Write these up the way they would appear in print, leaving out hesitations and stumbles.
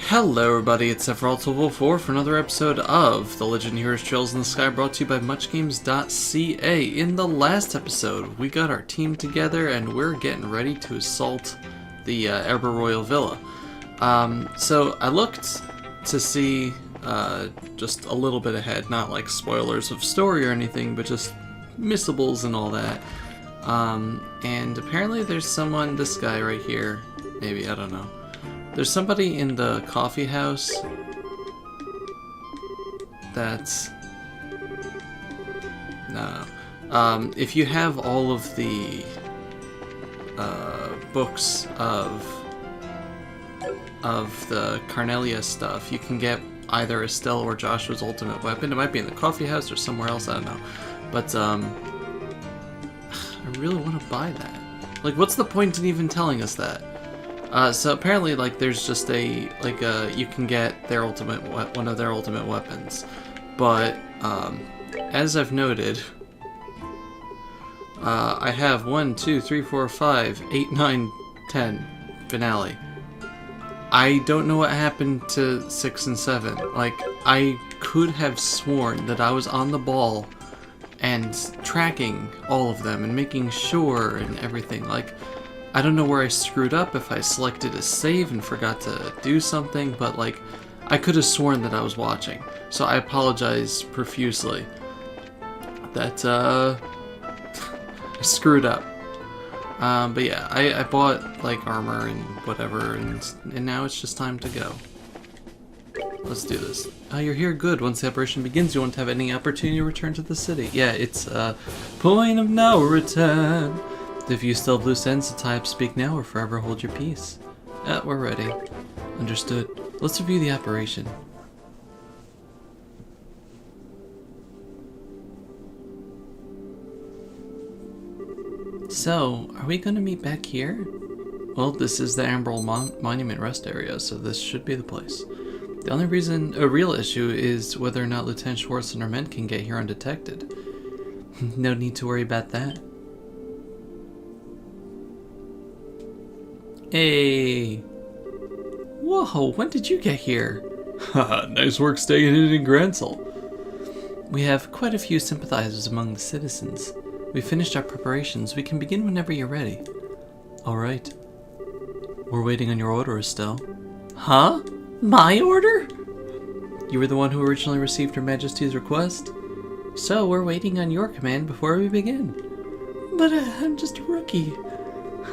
Hello everybody, it's Sephiroth1204 for another episode of The Legend Heroes Trails in the Sky, brought to you by MuchGames.ca. In the last episode, we got our team together and we're getting ready to assault the Eber Royal Villa. So I looked to see just a little bit ahead, not like spoilers of story or anything, but just missables and all that. And apparently there's someone, this guy right here, maybe, I don't know. There's somebody in the coffee house that's... No. If you have all of the books of the Carnelia stuff, you can get either Estelle or Joshua's ultimate weapon. It might be in the coffee house or somewhere else, I don't know. But, I really want to buy that. Like, what's the point in even telling us that? So apparently, like, there's just a, like, you can get their one of their ultimate weapons. But, as I've noted, I have 1, 2, 3, 4, 5, 8, 9, 10 finale. I don't know what happened to 6 and 7. Like, I could have sworn that I was on the ball and tracking all of them and making sure and everything. Like, I don't know where I screwed up, if I selected a save and forgot to do something, but like, I could have sworn that I was watching. So I apologize profusely that I screwed up. But yeah, I bought like armor and whatever, and now it's just time to go. Let's do this. You're here, good. Once the operation begins, you won't have any opportunity to return to the city. Yeah, it's point of no return. If you still have loose ends to tie up, speak now or forever hold your peace. We're ready. Understood. Let's review the operation. So, are we going to meet back here? Well, this is the Emerald Monument rest area, so this should be the place. The only reason, a real issue, is whether or not Lieutenant Schwartz and her men can get here undetected. No need to worry about that. Hey! Whoa, when did you get here? Haha, nice work staying hidden in Gransel. We have quite a few sympathizers among the citizens. We finished our preparations. We can begin whenever you're ready. Alright. We're waiting on your order, Estelle. Huh? My order? You were the one who originally received Her Majesty's request? So, we're waiting on your command before we begin. But I'm just a rookie.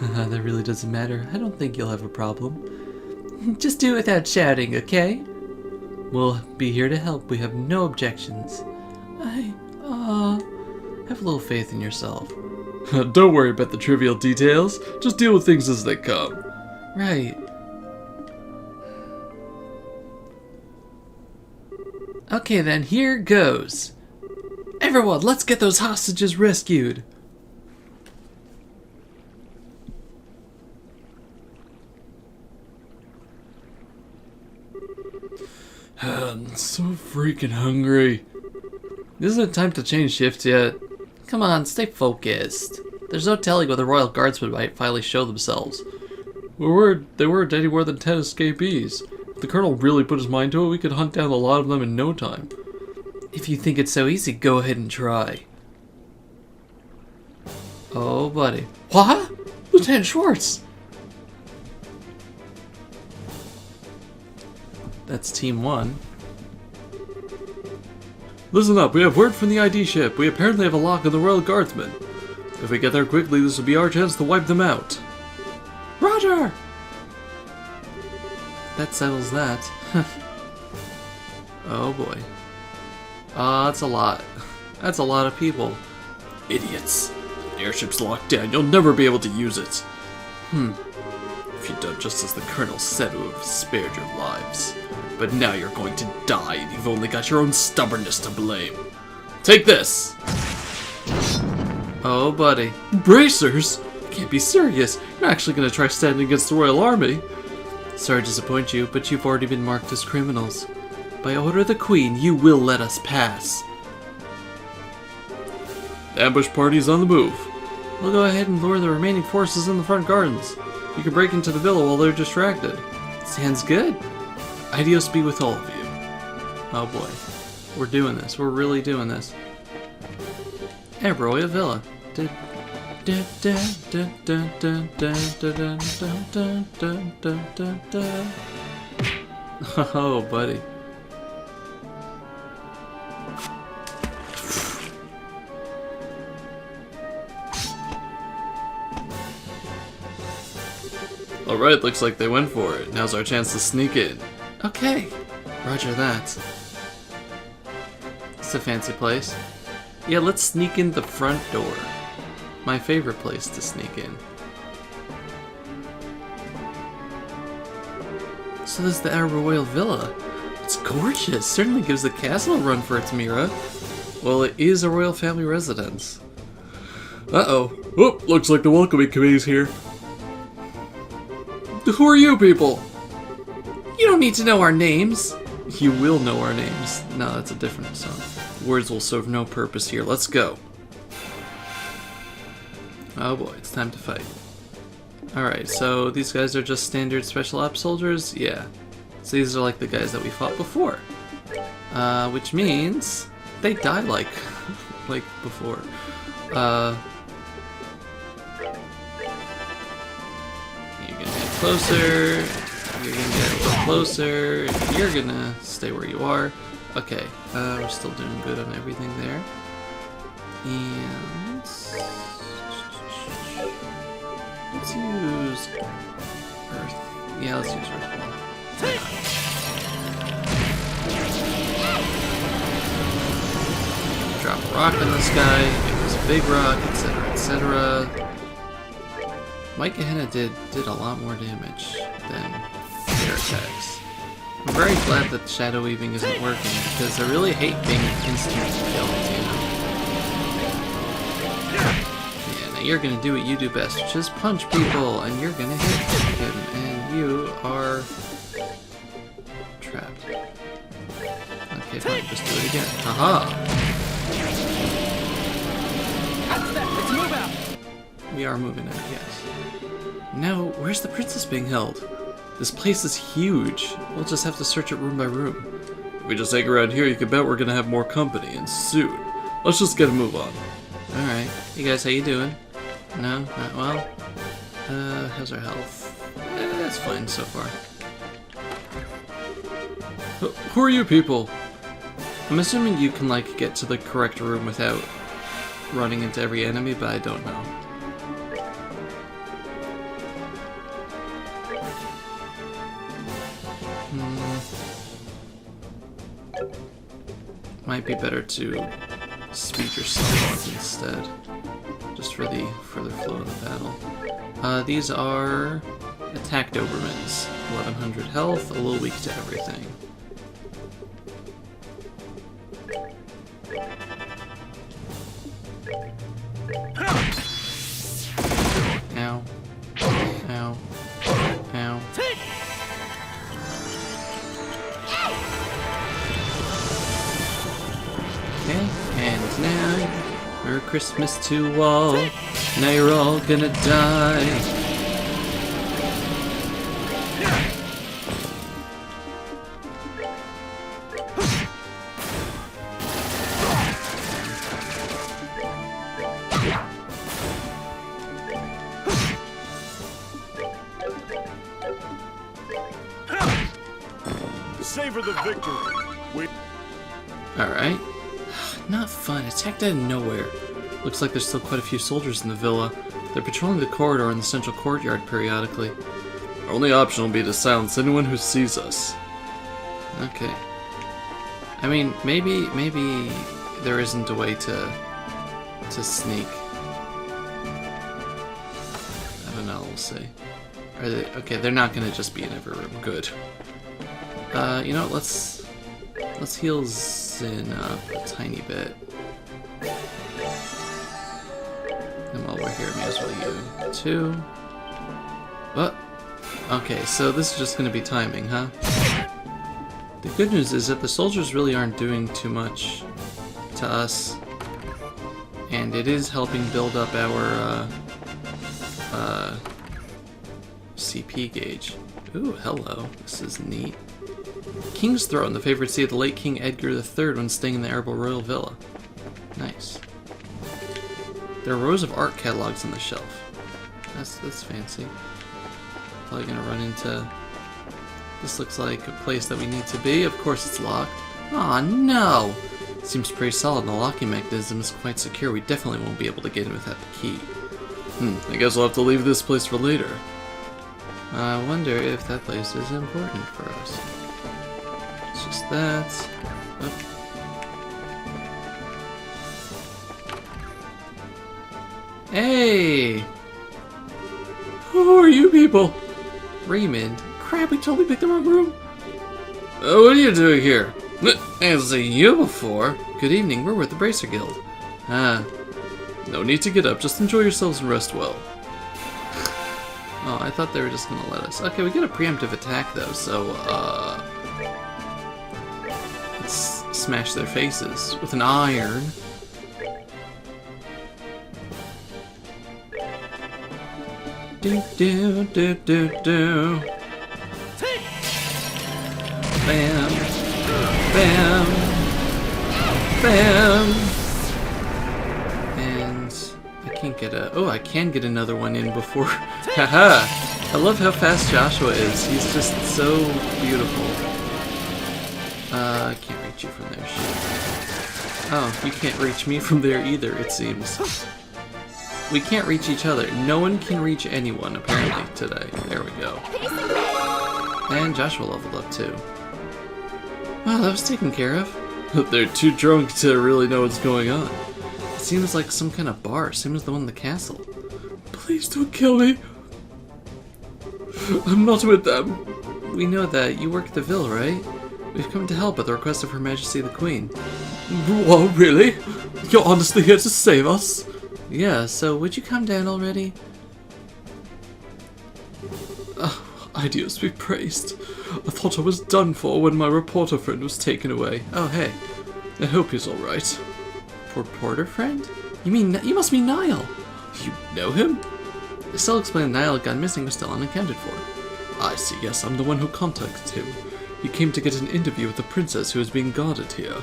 That really doesn't matter. I don't think you'll have a problem. Just do it without shouting, okay? We'll be here to help. We have no objections. Have a little faith in yourself. Don't worry about the trivial details. Just deal with things as they come. Right. Okay then, here goes. Everyone, let's get those hostages rescued. I'm so freaking hungry. This isn't time to change shifts yet. Come on, stay focused. There's no telling when the Royal Guardsmen might finally show themselves. They weren't any more than 10 escapees. If the Colonel really put his mind to it, we could hunt down a lot of them in no time. If you think it's so easy, go ahead and try. Oh, buddy. What? Lieutenant Schwartz! That's Team 1. Listen up, we have word from the ID ship. We apparently have a lock on the Royal Guardsmen. If we get there quickly, this will be our chance to wipe them out. Roger! That settles that. Oh boy. That's a lot. That's a lot of people. Idiots. The airship's locked down. You'll never be able to use it. If you'd done just as the Colonel said, it would have spared your lives. But now you're going to die, and you've only got your own stubbornness to blame. Take this! Oh, buddy. Bracers? You can't be serious. You're actually going to try standing against the Royal Army. Sorry to disappoint you, but you've already been marked as criminals. By order of the Queen, you will let us pass. The ambush party's on the move. We'll go ahead and lure the remaining forces in the front gardens. You can break into the villa while they're distracted. Sounds good. Ideos be with all of you. Oh boy. We're doing this. We're really doing this. Royal Villa. Oh, buddy. Alright, looks like they went for it. Now's our chance to sneak in. Okay. Roger that. It's a fancy place. Yeah, let's sneak in the front door. My favorite place to sneak in. So this is the Royal Villa. It's gorgeous. Certainly gives the castle a run for its Mira. Well, it is a royal family residence. Uh-oh. Oh, looks like the welcoming committee's here. Who are you people? You don't need to know our names. You will know our names. No, that's a different song. Words will serve no purpose here. Let's go. Oh boy, it's time to fight. Alright, so these guys are just standard special ops soldiers? Yeah. So these are like the guys that we fought before. Which means they die like before. You're gonna get closer, you're gonna get a little closer, you're gonna stay where you are. Okay, we're still doing good on everything there. And let's use Earth. Yeah, let's use Earth Ball. Drop a rock on this guy, it was a big rock, etc., etc. Mike Gehenna did a lot more damage than their attacks. I'm very glad that Shadow Weaving isn't working, because I really hate being instant killed, you know? Yeah, now you're gonna do what you do best, which is punch people, and you're gonna hit him, and you are trapped. Okay, fine, just do it again. Haha! Let's move out! We are moving out, yes. Now, where's the princess being held? This place is huge. We'll just have to search it room by room. If we just hang around here, you can bet we're gonna have more company, and soon. Let's just get a move on. Alright. Hey guys, how you doing? No? Not well? How's our health? That's fine so far. Who are you people? I'm assuming you can, like, get to the correct room without running into every enemy, but I don't know. Might be better to speed yourself up instead, just for the further flow of the battle. These are attack Dobermans, 1100 health, a little weak to everything. Ow. Ow. Ow. Okay, and now, Merry Christmas to all. Now you're all gonna die. Savor the victory. Alright. Not fun. Attacked out of nowhere. Looks like there's still quite a few soldiers in the villa. They're patrolling the corridor in the central courtyard periodically. Our only option will be to silence anyone who sees us. Okay. I mean, maybe there isn't a way to sneak. I don't know, we'll see. Are they okay, they're not gonna just be in every room. Good. You know what, let's heal Zin up a tiny bit. And while we're here, may as well you too. What? Okay, so this is just gonna be timing, huh? The good news is that the soldiers really aren't doing too much to us. And it is helping build up our CP gauge. Ooh, hello. This is neat. King's Throne, the favorite seat of the late King Edgar III when staying in the Arable Royal Villa. Nice. There are rows of art catalogs on the shelf. That's fancy. Probably gonna run into... This looks like a place that we need to be. Of course it's locked. Aw, no! Seems pretty solid and the locking mechanism is quite secure. We definitely won't be able to get in without the key. I guess we'll have to leave this place for later. I wonder if that place is important for us. It's just that... Oh. Hey! Who are you people? Raymond? Crap, we totally picked the wrong room! What are you doing here? I haven't seen you before. Good evening, we're with the Bracer Guild. No need to get up, just enjoy yourselves and rest well. Oh, I thought they were just gonna let us. Okay, we get a preemptive attack though, so, let's smash their faces with an iron. Do do do do do. Bam. Bam. Bam. And I can't get a... Oh, I can get another one in before... Haha! I love how fast Joshua is. He's just so beautiful. I can't reach you from there, shit. Oh, you can't reach me from there either, it seems. We can't reach each other. No one can reach anyone, apparently, today. There we go. And Joshua leveled up, too. Wow, that was taken care of. They're too drunk to really know what's going on. It seems like some kind of bar, same as the one in the castle. Please don't kill me. I'm not with them. We know that. You work at the Ville, right? We've come to help at the request of Her Majesty the Queen. Whoa, really? You're honestly here to save us? Yeah, so would you calm down already? Ideas be praised. I thought I was done for when my reporter friend was taken away. Oh, hey. I hope he's alright. Reporter friend? You mean, you must be Niall. You know him? Estelle explained Niall had gone missing was still unaccounted for. I see, yes, I'm the one who contacted him. He came to get an interview with the princess who is being guarded here.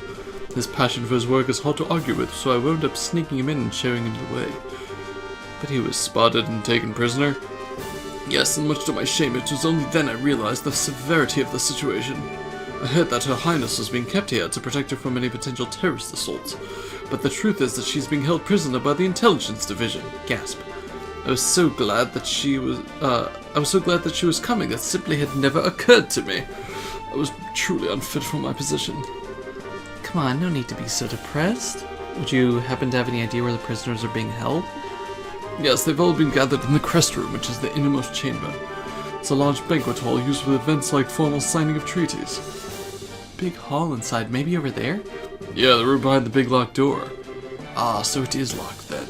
His passion for his work is hard to argue with, so I wound up sneaking him in and showing him the way. But he was spotted and taken prisoner. Yes, and much to my shame, it was only then I realized the severity of the situation. I heard that Her Highness was being kept here to protect her from any potential terrorist assaults. But the truth is that she's being held prisoner by the Intelligence Division. Gasp. I was so glad that she was coming. That simply had never occurred to me. I was truly unfit for my position. Come on, no need to be so depressed. Would you happen to have any idea where the prisoners are being held? Yes, they've all been gathered in the Crest Room, which is the innermost chamber. It's a large banquet hall used for events like formal signing of treaties. Big hall inside, maybe over there? Yeah, the room behind the big locked door. Ah, so it is locked then.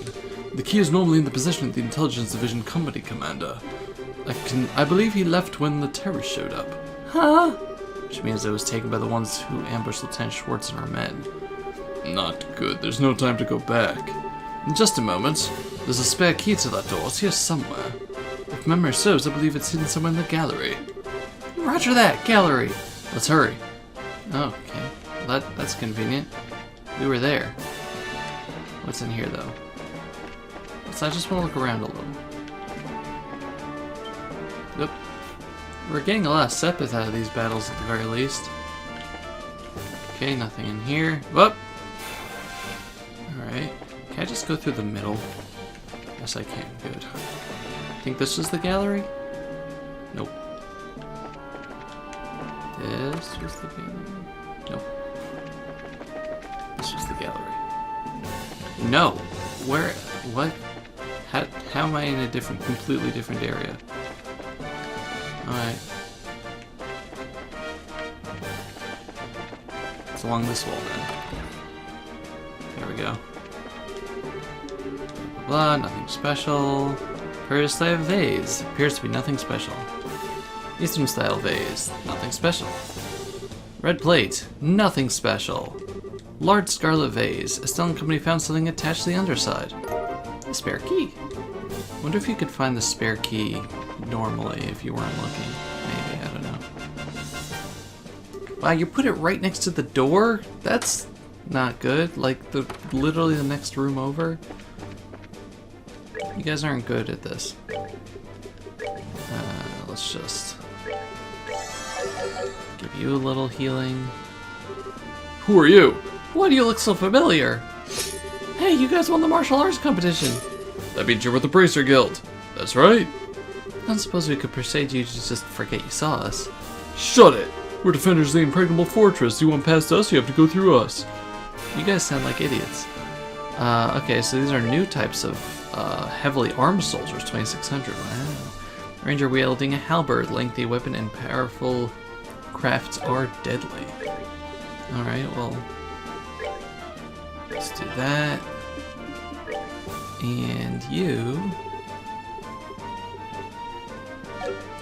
The key is normally in the possession of the Intelligence Division Company Commander. I believe he left when the terrorists showed up. Huh? Which means it was taken by the ones who ambushed Lieutenant Schwartz and her men. Not good. There's no time to go back. In just a moment. There's a spare key to that door. It's here somewhere. If memory serves, I believe it's hidden somewhere in the gallery. Roger that! Gallery! Let's hurry. Oh, okay. Well, that's convenient. We were there. What's in here, though? So I just want to look around a little. Yep. We're getting a lot of Sepith out of these battles at the very least. Okay, nothing in here. Whoop! Alright. Can I just go through the middle? Yes, I can. Good. I think this was the gallery? Nope. This was the gallery? Nope. This was the gallery. No! Where? What? How am I in a completely different area? Alright. It's along this wall then. There we go. Blah, nothing special. Imperial style vase. Appears to be nothing special. Eastern style vase. Nothing special. Red plate. Nothing special. Large scarlet vase. Estelle and Company found something attached to the underside. A spare key. Wonder if you could find the spare key normally if you weren't looking. Maybe, I don't know. Wow, you put it right next to the door? That's not good. Like, literally the next room over. You guys aren't good at this. Let's just give you a little healing. Who are you? Why do you look so familiar? Hey, you guys won the martial arts competition. That means you're with the Bracer Guild. That's right. I don't suppose we could persuade you to just forget you saw us. Shut it! We're defenders of the impregnable fortress. You want past us, you have to go through us. You guys sound like idiots. Okay, so these are new types of heavily armed soldiers, 2600. Wow. Ranger wielding a halberd, lengthy weapon, and powerful crafts are deadly. Alright, well, let's do that. And you...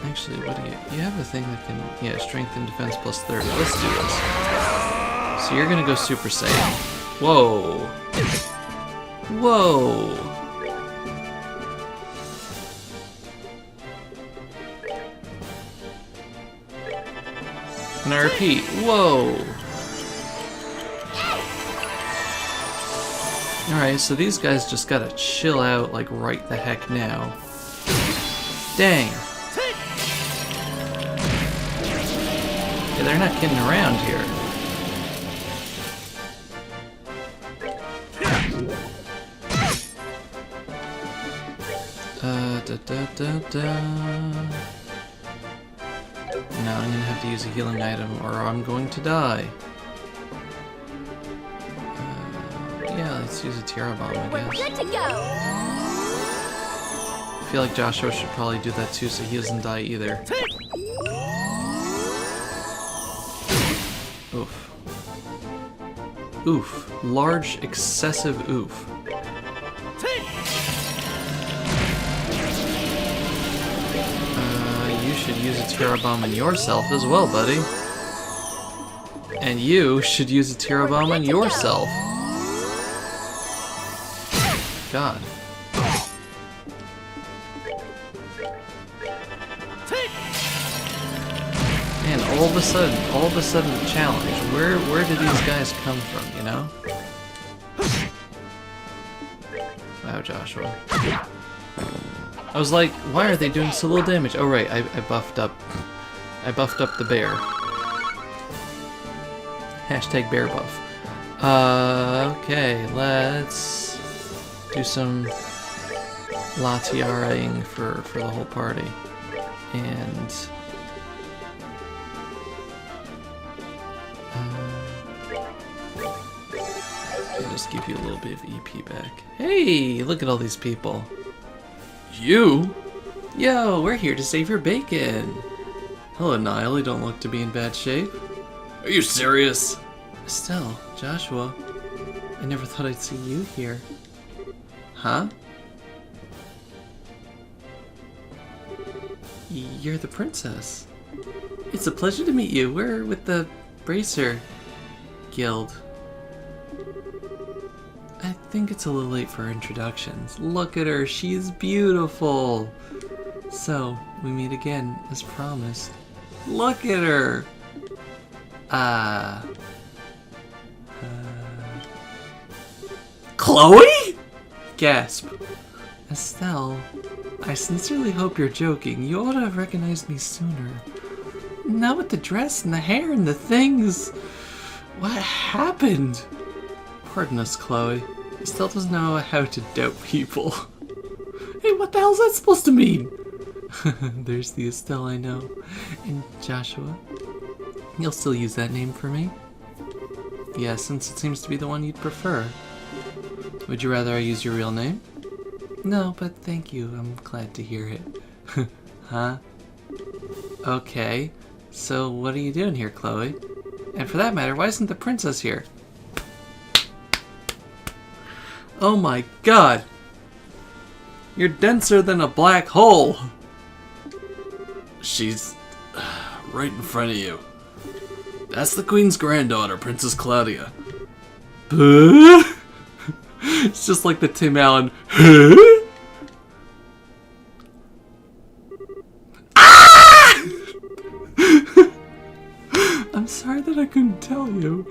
Actually, what do you have a thing that can... Yeah, strength and defense plus 30. Let's do this. So you're gonna go Super Saiyan. Whoa. Whoa. And I repeat, whoa. Alright, so these guys just gotta chill out, like, right the heck now. Dang. Yeah, they're not kidding around here. Now I'm gonna have to use a healing item or I'm going to die. Yeah, let's use a Terra Bomb, I guess. We're good to go. I feel like Joshua should probably do that too so he doesn't die either. Oof. Oof. Large, excessive oof. You should use a Terra Bomb on yourself as well, buddy. And you should use a Terra Bomb on yourself. God. Man, all of a sudden a challenge. Where did these guys come from, you know? Wow, Joshua. I was like, why are they doing so little damage? Oh right, I buffed up the bear. Hashtag bear buff. Okay, let's do some Latiaraing for the whole party. And I'll just give you a little bit of EP back. Hey, look at all these people. You? Yo, we're here to save your bacon. Hello, Niall. You don't look to be in bad shape. Are you serious? Estelle, Joshua, I never thought I'd see you here. Huh? You're the princess. It's a pleasure to meet you. We're with the Bracer Guild. I think it's a little late for introductions. Look at her, she's beautiful. So, we meet again, as promised. Look at her! Chloe? Gasp. Estelle, I sincerely hope you're joking. You ought to have recognized me sooner. Not with the dress and the hair and the things. What happened? Pardon us, Chloe. Estelle doesn't know how to doubt people. Hey, what the hell's that supposed to mean? There's the Estelle I know. And Joshua, you'll still use that name for me? Yeah, since it seems to be the one you'd prefer. Would you rather I use your real name? No, but thank you. I'm glad to hear it. Huh? Okay. So what are you doing here, Chloe? And for that matter, why isn't the princess here? Oh my god! You're denser than a black hole! She's right in front of you. That's the Queen's granddaughter, Princess Claudia. It's just like the Tim Allen. Ah! I'm sorry that I couldn't tell you.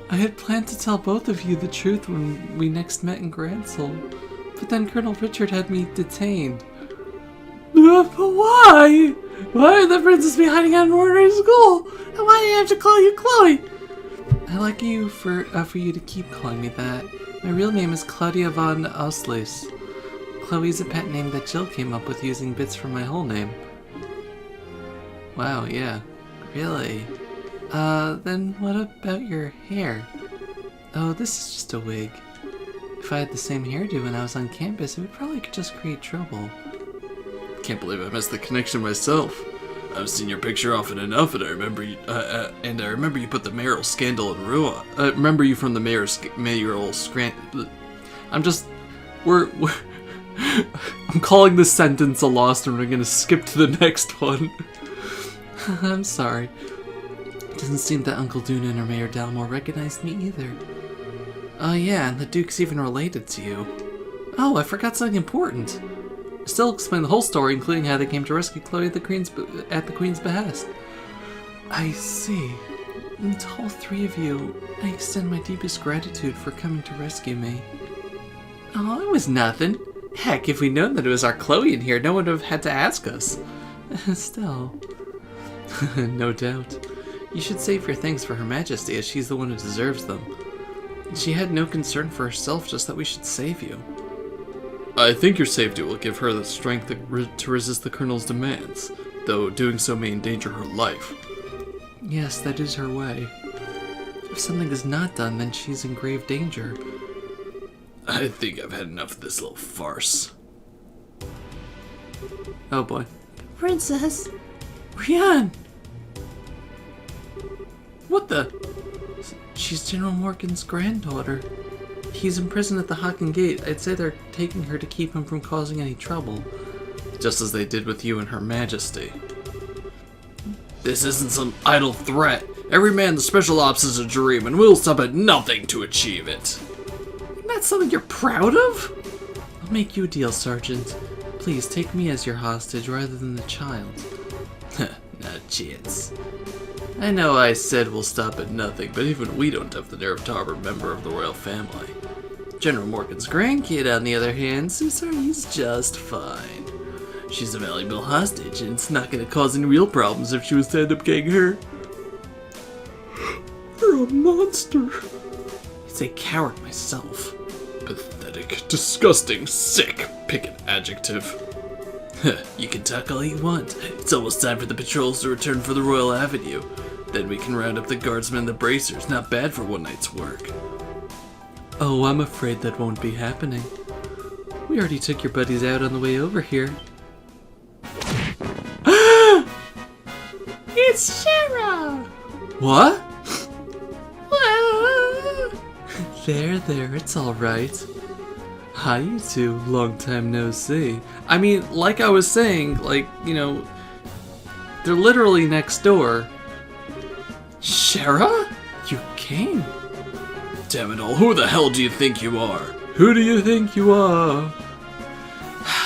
I had planned to tell both of you the truth when we next met in Gransel, but then Colonel Richard had me detained. But why? Why would the princess be hiding out in ordinary school? And why do I have to call you Chloe? I like you for you to keep calling me that. My real name is Claudia von Ausleis. Chloe's a pet name that Jill came up with using bits from my whole name. Wow, yeah. Really? Then what about your hair? Oh, this is just a wig. If I had the same hairdo when I was on campus, it would probably just create trouble. Can't believe I missed the connection myself. I've seen your picture often enough, and I remember you, you put the mayoral scandal in Rua. I remember you from the mayoral scandal. I'm calling this sentence a lost, and we're gonna skip to the next one. I'm sorry. It doesn't seem that Uncle Doonan or Mayor Dalmore recognized me either. Oh yeah, and the Duke's even related to you. Oh, I forgot something important. Still explain the whole story, including how they came to rescue Chloe at the Queen's behest. I see. And to all three of you, I extend my deepest gratitude for coming to rescue me. Oh, it was nothing. Heck, if we'd known that it was our Chloe in here, no one would have had to ask us. Still. No doubt. You should save your thanks for Her Majesty, as she's the one who deserves them. She had no concern for herself, just that we should save you. I think your safety will give her the strength to resist the Colonel's demands, though doing so may endanger her life. Yes, that is her way. If something is not done, then she's in grave danger. I think I've had enough of this little farce. Oh boy. Princess! Rian! What the? She's General Morgan's granddaughter. He's in prison at the Hakken Gate. I'd say they're taking her to keep him from causing any trouble. Just as they did with you and Her Majesty. This isn't some idle threat. Every man in the Special Ops is a dream, and we'll stop at nothing to achieve it. Isn't that something you're proud of? I'll make you a deal, Sergeant. Please take me as your hostage rather than the child. Not a chance. I know I said we'll stop at nothing, but even we don't have the nerve to harbor a member of the royal family. General Morgan's grandkid, on the other hand, he's just fine. She's a valuable hostage, and it's not going to cause any real problems if she was to end up getting her. You're a monster. He's a coward myself. Pathetic, disgusting, sick. Pick an adjective. You can talk all you want. It's almost time for the patrols to return for the Royal Avenue. Then we can round up the guardsmen and the bracers. Not bad for one night's work. Oh, I'm afraid that won't be happening. We already took your buddies out on the way over here. It's Shara! What? There, it's alright. Hi, you two. Long time no see. I mean, like I was saying, like, you know, they're literally next door. Shara? You came? Damn it all, who the hell do you think you are? Who do you think you are?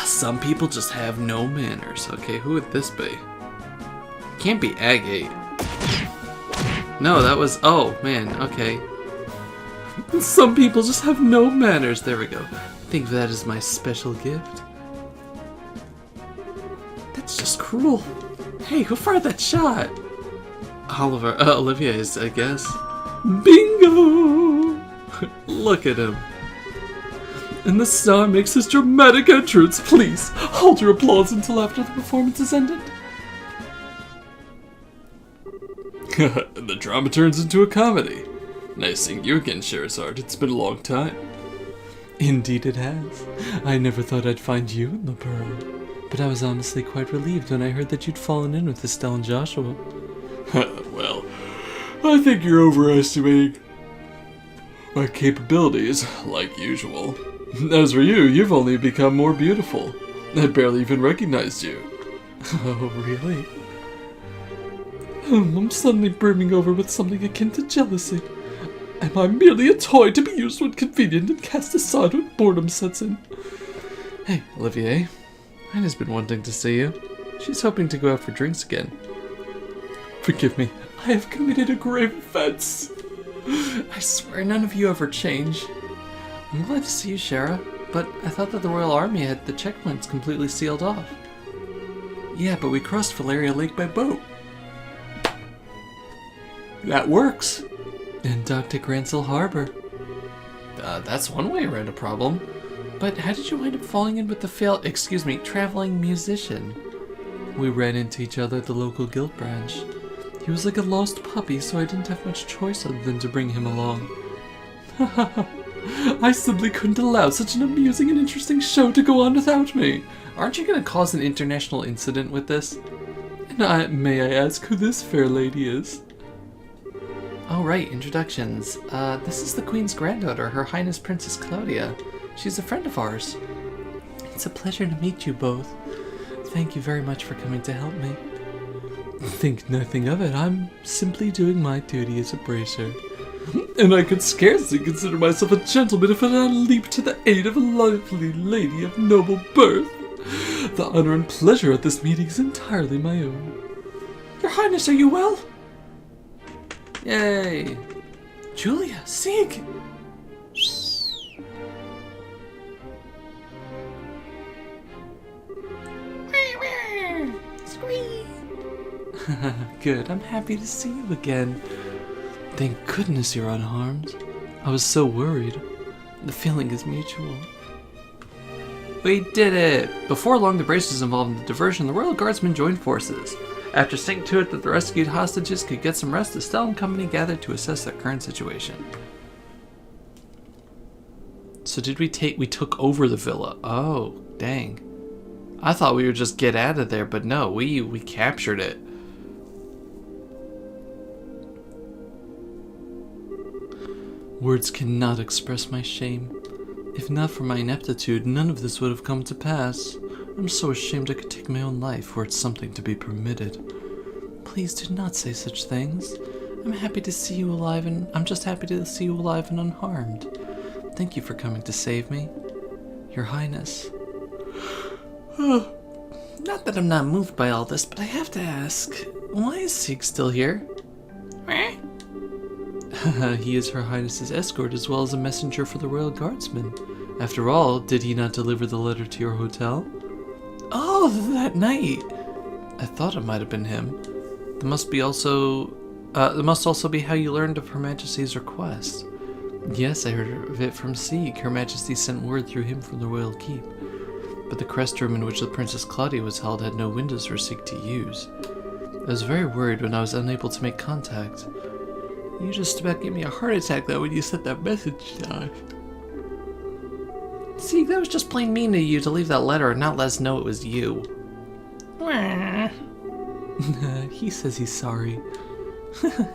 Some people just have no manners. Okay, who would this be? Can't be Agate. No, that was... Oh, man, okay. Some people just have no manners. There we go. Think of that as my special gift. That's just cruel. Hey, who fired that shot? Olivier's, I guess. Bingo! Look at him. And the star makes his dramatic entrance. Please, hold your applause until after the performance is ended. The drama turns into a comedy. Nice seeing you again, Sherazard. It's been a long time. Indeed it has. I never thought I'd find you in the Pearl. But I was honestly quite relieved when I heard that you'd fallen in with Estelle and Joshua. Well, I think you're overestimating my capabilities, like usual. As for you, you've only become more beautiful. I barely even recognized you. Oh, really? I'm suddenly brimming over with something akin to jealousy. Am I merely a toy to be used when convenient and cast aside when boredom sets in? Hey, Olivier. Ina's been wanting to see you. She's hoping to go out for drinks again. Forgive me. I have committed a grave offense. I swear none of you ever change. I'm glad to see you, Shara, but I thought that the Royal Army had the checkpoints completely sealed off. Yeah, but we crossed Valeria Lake by boat. That works. And docked at Gransel Harbor. That's one way around a problem. But how did you wind up falling in with the traveling musician? We ran into each other at the local guild branch. He was like a lost puppy, so I didn't have much choice other than to bring him along. I simply couldn't allow such an amusing and interesting show to go on without me. Aren't you going to cause an international incident with this? And may I ask who this fair lady is? Oh right, introductions. This is the Queen's granddaughter, Her Highness Princess Claudia. She's a friend of ours. It's a pleasure to meet you both. Thank you very much for coming to help me. Think nothing of it. I'm simply doing my duty as a bracer. And I could scarcely consider myself a gentleman if I had not leaped to the aid of a lovely lady of noble birth. The honor and pleasure at this meeting is entirely my own. Your Highness, are you well? Yay! Julia, Sieg! Good, I'm happy to see you again. Thank goodness you're unharmed. I was so worried. The feeling is mutual. We did it! Before long, the Bracers involved in the diversion, the Royal Guardsmen joined forces. After seeing to it that the rescued hostages could get some rest, Estelle and company gathered to assess their current situation. So we took over the villa. Oh, dang. I thought we would just get out of there, but no, we captured it. Words cannot express my shame. If not for my ineptitude, none of this would have come to pass. I'm so ashamed I could take my own life were it something to be permitted. Please do not say such things. I'm happy to see you alive, and I'm just happy to see you alive and unharmed. Thank you for coming to save me. Your Highness. Not that I'm not moved by all this, but I have to ask, why is Sieg still here? He is Her Highness's escort as well as a messenger for the Royal Guardsmen. After all, did he not deliver the letter to your hotel? Oh, that night! I thought it might have been him. That must also be how you learned of Her Majesty's request. Yes, I heard of it from Sieg. Her Majesty sent word through him from the Royal Keep. But the crest room in which the Princess Claudia was held had no windows for Sieg to use. I was very worried when I was unable to make contact. You just about gave me a heart attack though when you sent that message down. See, that was just plain mean of you to leave that letter and not let us know it was you. He says he's sorry.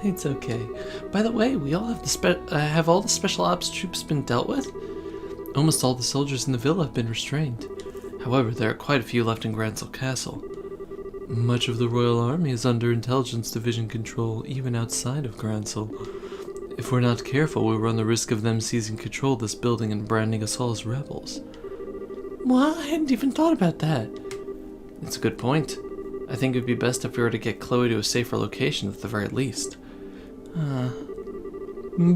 It's okay. By the way, we all have have all the special ops troops been dealt with? Almost all the soldiers in the villa have been restrained. However, there are quite a few left in Gransel Castle. Much of the Royal Army is under Intelligence Division control, even outside of Gransel. If we're not careful, we'll run the risk of them seizing control of this building and branding us all as rebels. Well, I hadn't even thought about that. It's a good point. I think it would be best if we were to get Chloe to a safer location at the very least.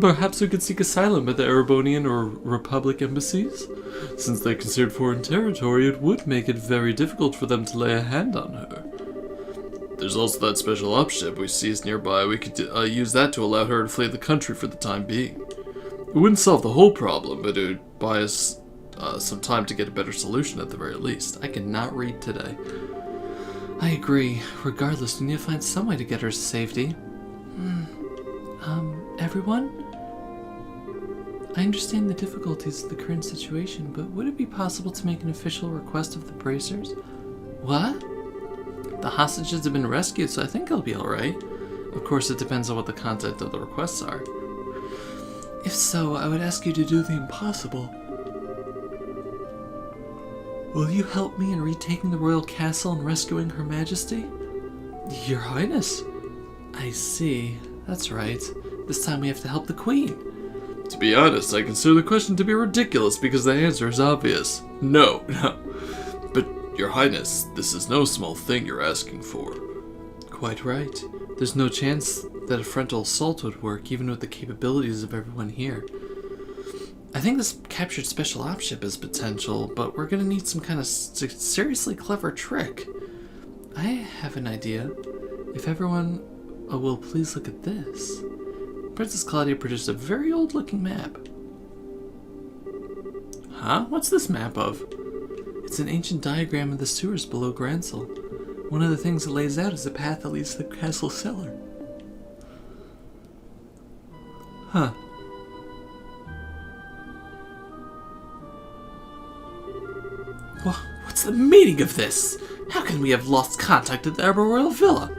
Perhaps we could seek asylum at the Erebonian or Republic embassies? Since they're considered foreign territory, it would make it very difficult for them to lay a hand on her. There's also that special ops ship we seized nearby. We could use that to allow her to flee the country for the time being. It wouldn't solve the whole problem, but it would buy us some time to get a better solution at the very least. I cannot read today. I agree. Regardless, we need to find some way to get her to safety. Everyone? I understand the difficulties of the current situation, but would it be possible to make an official request of the bracers? What? The hostages have been rescued, so I think it'll be alright. Of course, it depends on what the content of the requests are. If so, I would ask you to do the impossible. Will you help me in retaking the royal castle and rescuing Her Majesty? Your Highness. I see. That's right. This time we have to help the Queen. To be honest, I consider the question to be ridiculous because the answer is obvious. No. But, Your Highness, this is no small thing you're asking for. Quite right. There's no chance that a frontal assault would work, even with the capabilities of everyone here. I think this captured special ops ship has potential, but we're gonna need some kind of seriously clever trick. I have an idea. If everyone will please look at this. Princess Claudia produced a very old-looking map. Huh? What's this map of? It's an ancient diagram of the sewers below Gransel. One of the things it lays out is the path that leads to the castle cellar. Huh. What's the meaning of this? How can we have lost contact at the Arbor Royal Villa?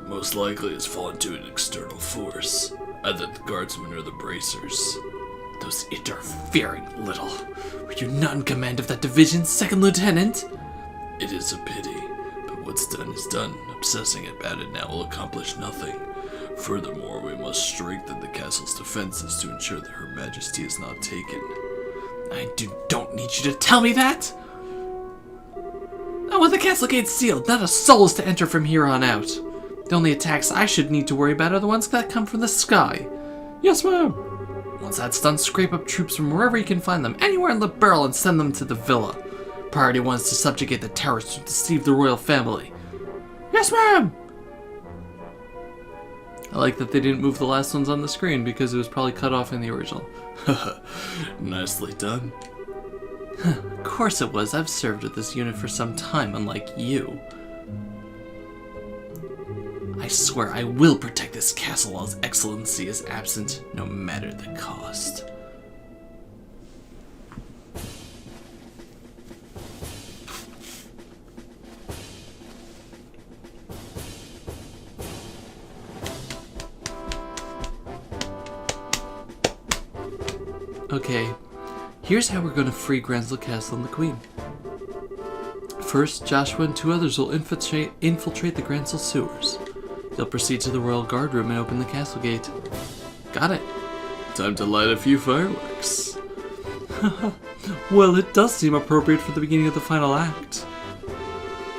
Most likely it's fallen to an external force. Either the guardsmen or the bracers. Those interfering little... Were you not in command of that division, Second Lieutenant? It is a pity, but what's done is done. Obsessing about it now will accomplish nothing. Furthermore, we must strengthen the castle's defenses to ensure that Her Majesty is not taken. I don't need you to tell me that! With the castle gates sealed, not a soul is to enter from here on out. The only attacks I should need to worry about are the ones that come from the sky. Yes, ma'am. Once that's done, scrape up troops from wherever you can find them, anywhere in the barrel, and send them to the villa. Priority 1 is to subjugate the terrorists to deceive the royal family. Yes, ma'am! I like that they didn't move the last ones on the screen because it was probably cut off in the original. Nicely done. Of course it was. I've served with this unit for some time, unlike you. I swear I will protect this castle while His Excellency is absent, no matter the cost. Okay, here's how we're going to free Gransel Castle and the Queen. First, Joshua and 2 others will infiltrate the Gransel sewers. They'll proceed to the Royal Guard Room and open the castle gate. Got it. Time to light a few fireworks. Well, it does seem appropriate for the beginning of the final act.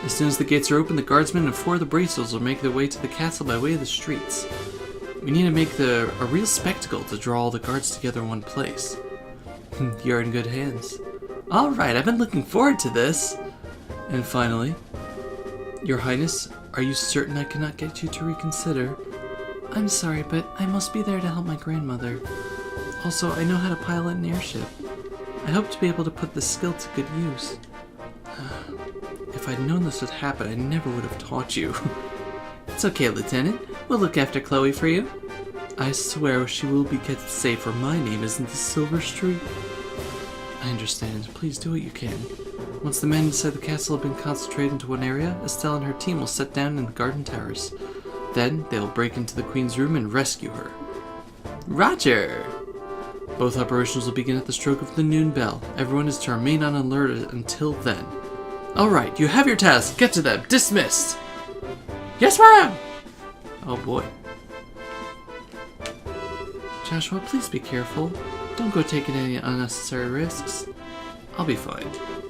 As soon as the gates are open, the guardsmen and 4 of the bracers will make their way to the castle by way of the streets. We need to make a real spectacle to draw all the guards together in one place. You're in good hands. Alright, I've been looking forward to this. And finally, Your Highness, are you certain I cannot get you to reconsider? I'm sorry, but I must be there to help my grandmother. Also, I know how to pilot an airship. I hope to be able to put this skill to good use. If I'd known this would happen, I never would have taught you. It's okay, Lieutenant. We'll look after Chloe for you. I swear she will be kept safe, for my name isn't the Silver Street. I understand. Please do what you can. Once the men inside the castle have been concentrated into one area, Estelle and her team will set down in the garden towers. Then, they'll break into the Queen's room and rescue her. Roger! Both operations will begin at the stroke of the noon bell. Everyone is to remain on alert until then. Alright, you have your task. Get to them. Dismissed! Yes, ma'am! Oh boy. Joshua, please be careful. Don't go taking any unnecessary risks. I'll be fine.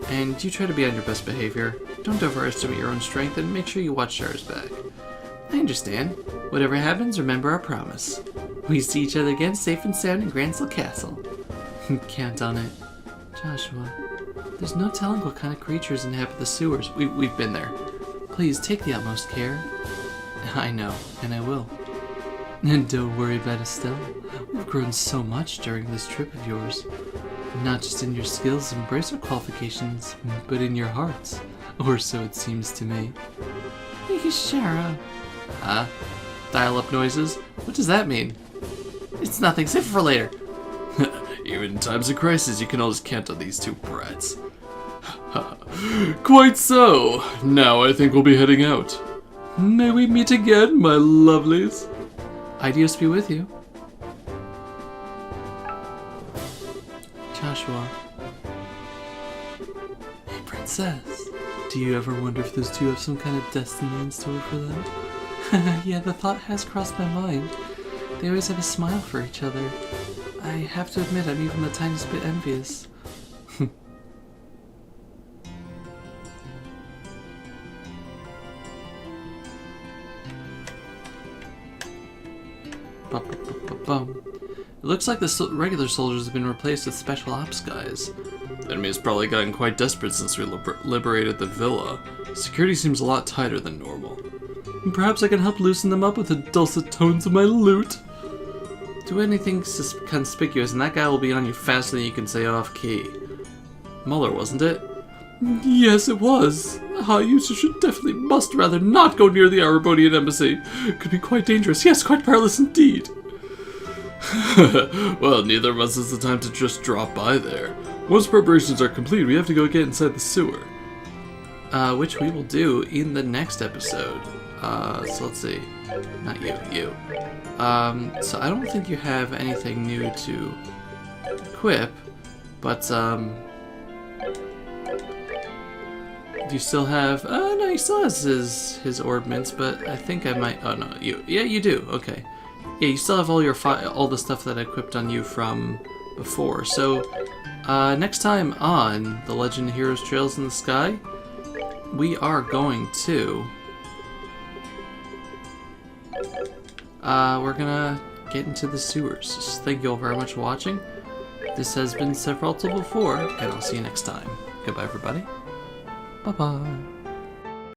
And you try to be on your best behavior. Don't overestimate your own strength and make sure you watch Shara's back. I understand. Whatever happens, remember our promise. We see each other again safe and sound in Gransel Castle. Count on it. Joshua, there's no telling what kind of creatures inhabit the sewers. We've been there. Please take the utmost care. I know, and I will. And don't worry about Estelle. We've grown so much during this trip of yours. Not just in your skills and bracer qualifications, but in your hearts. Or so it seems to me. Shara. Huh? Dial-up noises? What does that mean? It's nothing. Save it for later. Even in times of crisis, you can always count on these 2 brats. Quite so. Now I think we'll be heading out. May we meet again, my lovelies? Ideas be with you. Joshua. Hey, Princess. Do you ever wonder if those 2 have some kind of destiny in store for them? Yeah, the thought has crossed my mind. They always have a smile for each other. I have to admit, I'm even the tiniest bit envious. Bum. It looks like the regular soldiers have been replaced with special ops guys. The enemy has probably gotten quite desperate since we liberated the villa. Security seems a lot tighter than normal. Perhaps I can help loosen them up with the dulcet tones of my lute. Do anything conspicuous and that guy will be on you faster than you can say off key. Muller, wasn't it? Yes, it was. High users should definitely must rather not go near the Arabonian embassy. Could be quite dangerous. Yes, quite perilous indeed. Well, neither of us has the time to just drop by there. Once preparations are complete, we have to go get inside the sewer. Which we will do in the next episode. So let's see. Not you, you. So I don't think you have anything new to equip, but, do you still have, no, he still has his ordnance, but I think I might, oh no, you, yeah, you do, okay. Yeah, you still have all your all the stuff that I equipped on you from before, so, next time on The Legend of Heroes Trails in the Sky, we are going to, we're gonna get into the sewers. So thank you all very much for watching. This has been Sephiroth1204, and I'll see you next time. Goodbye, everybody. Bye-bye.